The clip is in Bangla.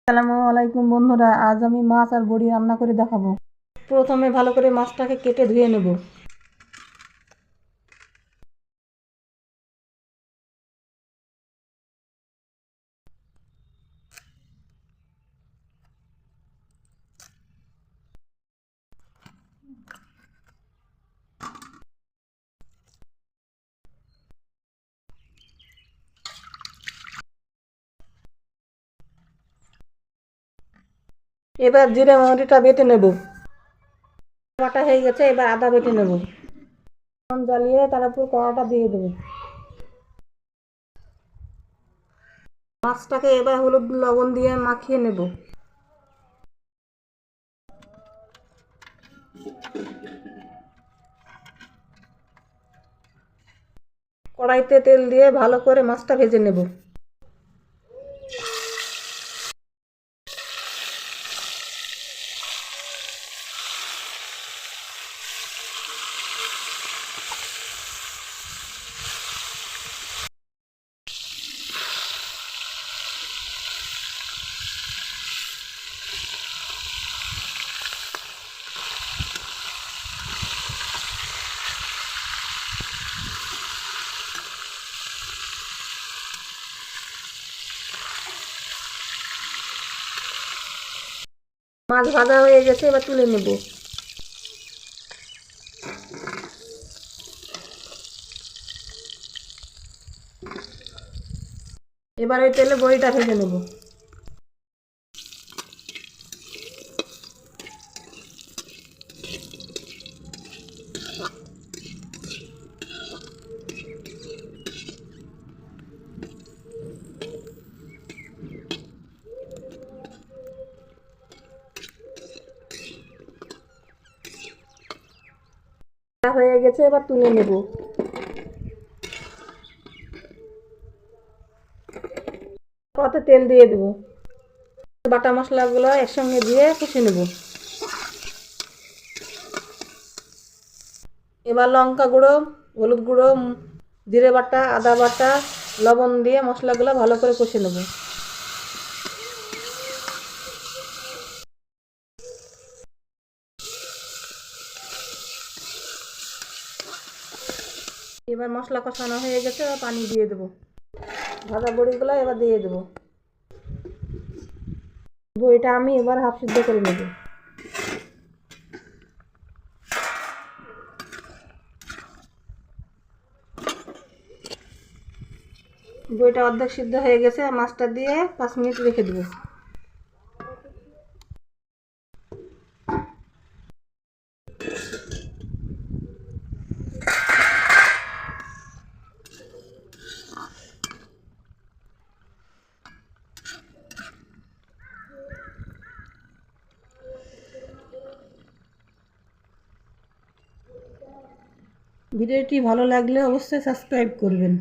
আসসালামু আলাইকুম বন্ধুরা, আজ আমি মাছ আর বড়ি রান্না করে দেখাবো। প্রথমে ভালো করে মাছটাকে কেটে ধুয়ে নেব। এবার জিরে মরিচটা বেটে নেব। বাটা হয়ে গেছে, এবার আদা বেটে নেব। জ্বালিয়ে তার উপর কড়াটা দিয়ে দেবো। মাছটাকে এবার হলুদ লবণ দিয়ে মাখিয়ে নেব। কড়াইতে তেল দিয়ে ভালো করে মাছটা ভেজে নেব। মাছ ভাজা হয়ে গেছে, এবার তুলে নেব। এবার ওই তেলে বড়িটা ভেজে নেব। হয়ে গেছে, এবার তুলে নেব। কড়াতে তেল দিয়ে দেব। বাটা মশলাগুলো একসঙ্গে দিয়ে কষে নেব। এবার লঙ্কা গুঁড়ো, হলুদ গুঁড়ো, জিরে বাটা, আদা বাটা, লবণ দিয়ে মশলাগুলো ভালো করে কষে নেব। এবার মশলা কষানো হয়ে গেছে, এবার পানি দিয়ে দেবো। ভাজা বড়িগুলো এবার দিয়ে দেবো। বড়িটা আমি এবার হাফ সিদ্ধ করে নেব। বড়িটা অর্ধেক সিদ্ধ হয়ে গেছে, মাছটা দিয়ে 5 মিনিট রেখে দেবো। ভিডিওটি ভালো লাগলে অবশ্যই সাবস্ক্রাইব করবেন।